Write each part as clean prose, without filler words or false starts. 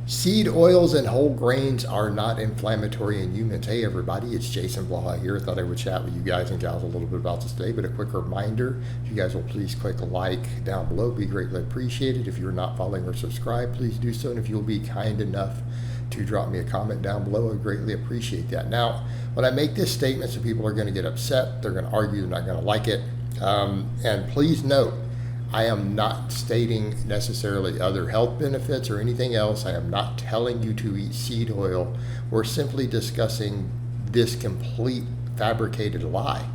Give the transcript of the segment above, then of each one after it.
Seed oils and whole grains are not inflammatory in humans. Hey everybody, it's Jason Blaha here. I thought I would chat with you guys and gals a little bit about this today, but a quick reminder, if you guys will please click like down below, be greatly appreciated. If you're not following or subscribed, please do so, and if you'll be kind enough to drop me a comment down below, I'd greatly appreciate that. Now, when I make this statement, some people are going to get upset, they're going to argue, they're not going to like it, and please note, I am not stating necessarily other health benefits or anything else. I am not telling you to eat seed oil. We're simply discussing this complete fabricated lie,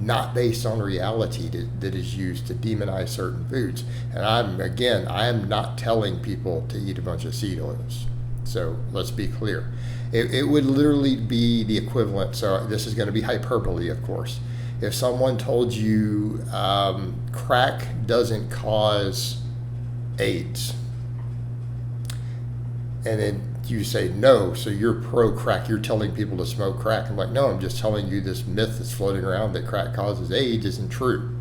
not based on reality that is used to demonize certain foods. And I am not telling people to eat a bunch of seed oils. So let's be clear. It would literally be the equivalent. So this is going to be hyperbole, of course. If someone told you crack doesn't cause AIDS, and then you say no, so you're pro-crack, you're telling people to smoke crack. I'm like, no, I'm just telling you this myth that's floating around that crack causes AIDS isn't true.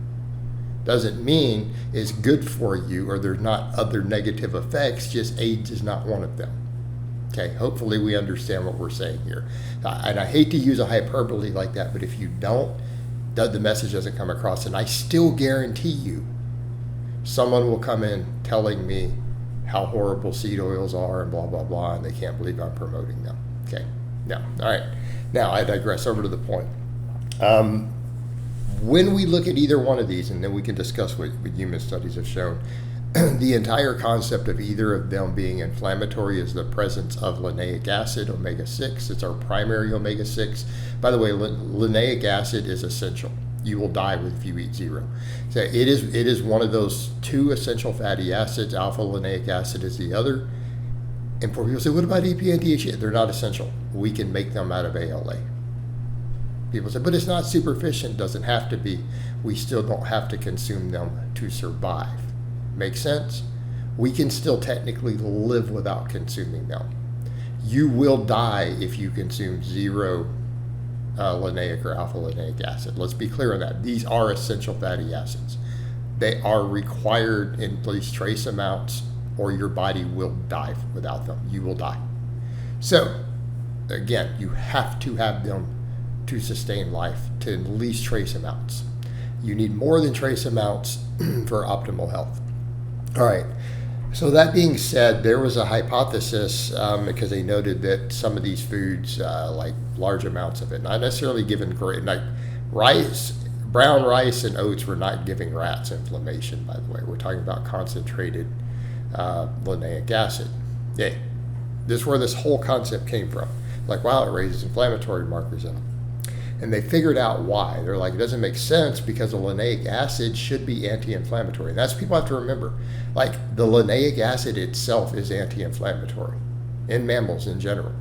Doesn't mean it's good for you or there's not other negative effects, just AIDS is not one of them. Okay, hopefully we understand what we're saying here. And I hate to use a hyperbole like that, but if you don't, the message doesn't come across, and I still guarantee you someone will come in telling me how horrible seed oils are and blah blah blah, and they can't believe I'm promoting them. Okay, now all right, now I digress. Over to the point. When we look at either one of these, and then we can discuss what human studies have shown, the entire concept of either of them being inflammatory is the presence of linoleic acid, omega-6. It's our primary omega-6. By the way, linoleic acid is essential. You will die if you eat zero. So it is one of those two essential fatty acids. Alpha linoleic acid is the other. And for people say, what about EPA and DHA? They're not essential. We can make them out of ALA. People say, but it's not superficient. Doesn't have to be. We still don't have to consume them to survive. Make sense? We can still technically live without consuming them. You will die if you consume zero linoleic or alpha linoleic acid. Let's be clear on that. These are essential fatty acids. They are required in at least trace amounts, or your body will die without them. You will die. So, again, you have to have them to sustain life to at least trace amounts. You need more than trace amounts for optimal health. All right, so that being said, there was a hypothesis because they noted that some of these foods, like large amounts of it, not necessarily given great, like rice, brown rice and oats were not giving rats inflammation, by the way. We're talking about concentrated linoleic acid. Yeah, this is where this whole concept came from. Like, wow, it raises inflammatory markers in them. And they figured out why. They're like, it doesn't make sense because the linoleic acid should be anti-inflammatory. And that's what people have to remember. Like, the linoleic acid itself is anti-inflammatory in mammals in general.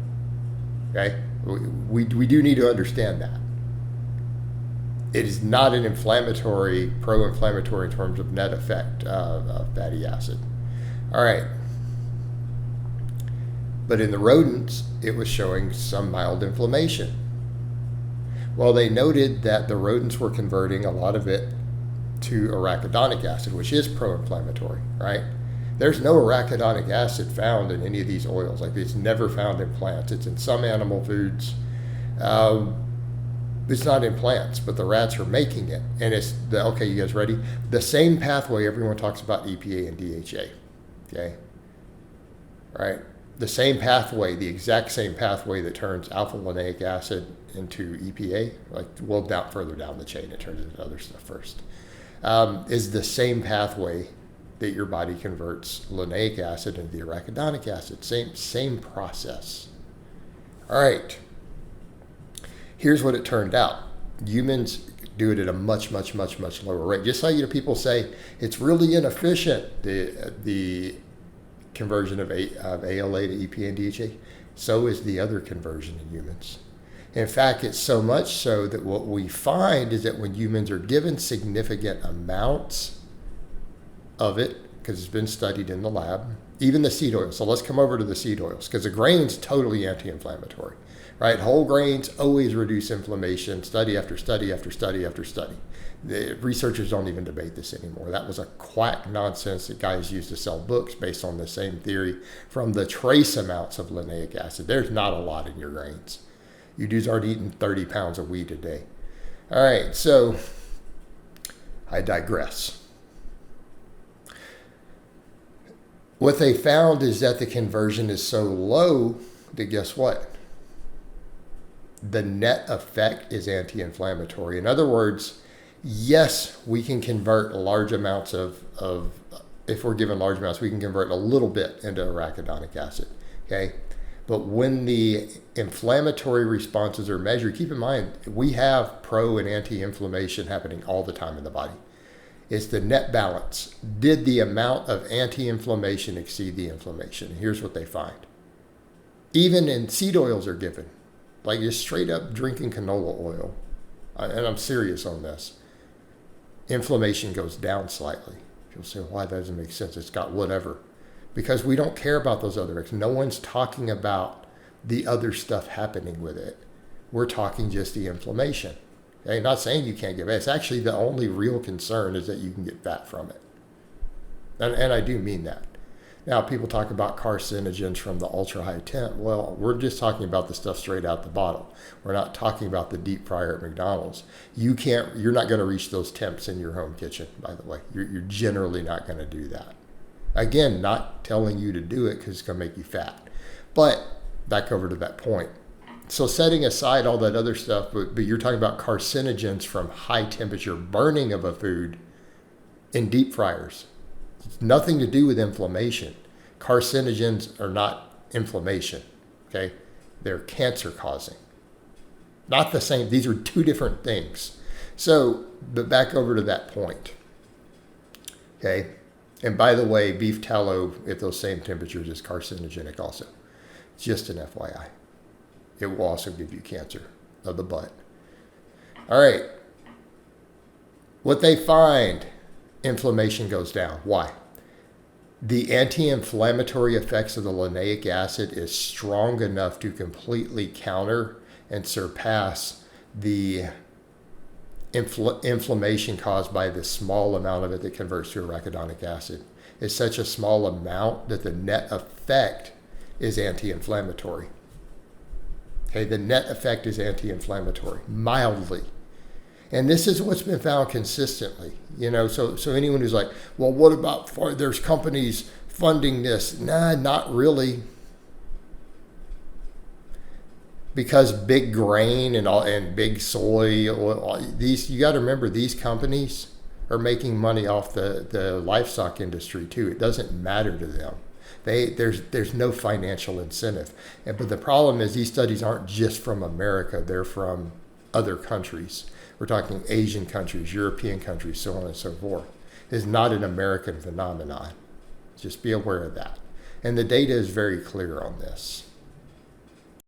Okay? We do need to understand that. It is not an inflammatory, pro-inflammatory in terms of net effect of fatty acid. All right. But in the rodents, it was showing some mild inflammation. Well, they noted that the rodents were converting a lot of it to arachidonic acid, which is pro-inflammatory, right? There's no arachidonic acid found in any of these oils. Like, it's never found in plants. It's in some animal foods. It's not in plants, but the rats are making it. And it's, okay, you guys ready? The same pathway everyone talks about EPA and DHA, okay? Right? The same pathway, the exact same pathway that turns alpha linoleic acid into EPA, like, well, further down the chain, it turns into other stuff first, is the same pathway that your body converts linoleic acid into the arachidonic acid. Same process. All right. Here's what it turned out. Humans do it at a much lower rate. Just like people say, it's really inefficient, the conversion of ALA to EPA and DHA. So is the other conversion in humans. In fact, it's so much so that what we find is that when humans are given significant amounts of it, because it's been studied in the lab, even the seed oils. So let's come over to the seed oils, because the grain's totally anti-inflammatory, right? Whole grains always reduce inflammation, study after study after study after study. The researchers don't even debate this anymore. That was a quack nonsense that guys used to sell books based on the same theory from the trace amounts of linoleic acid. There's not a lot in your grains. You dudes aren't eating 30 pounds of wheat a day. All right, so I digress. What they found is that the conversion is so low that guess what? The net effect is anti-inflammatory. In other words, yes, we can convert large amounts of if we're given large amounts, we can convert a little bit into arachidonic acid, okay? But when the inflammatory responses are measured, keep in mind, we have pro and anti-inflammation happening all the time in the body. It's the net balance. Did the amount of anti-inflammation exceed the inflammation? Here's what they find. Even in seed oils are given, like just straight up drinking canola oil, and I'm serious on this, inflammation goes down slightly. You'll say, why? That doesn't make sense. It's got whatever. Because we don't care about those other X. No one's talking about the other stuff happening with it. We're talking just the inflammation. Okay? Not saying you can't get fat. It's actually the only real concern is that you can get fat from it. And I do mean that. Now, people talk about carcinogens from the ultra-high temp. Well, we're just talking about the stuff straight out the bottle. We're not talking about the deep fryer at McDonald's. You're not going to reach those temps in your home kitchen, by the way. You're generally not going to do that. Again, not telling you to do it because it's going to make you fat. But back over to that point. So setting aside all that other stuff, but you're talking about carcinogens from high temperature burning of a food in deep fryers. It's nothing to do with inflammation. Carcinogens are not inflammation, okay? They're cancer causing. Not the same. These are two different things. So, but back over to that point, okay? And by the way, beef tallow at those same temperatures is carcinogenic also. Just an FYI. It will also give you cancer of the butt. All right. What they find, inflammation goes down. Why? The anti-inflammatory effects of the linoleic acid is strong enough to completely counter and surpass the inflammation caused by the small amount of it that converts to arachidonic acid. It's such a small amount that the net effect is anti-inflammatory. Okay, the net effect is anti-inflammatory, mildly. And this is what's been found consistently. You know, so anyone who's like, well, what about there's companies funding this? Nah, not really. Because big grain and big soy, these, you got to remember, these companies are making money off the livestock industry too. It doesn't matter to them. There's no financial incentive. But the problem is these studies aren't just from America. They're from other countries. We're talking Asian countries, European countries, so on and so forth. It's not an American phenomenon. Just be aware of that. And the data is very clear on this.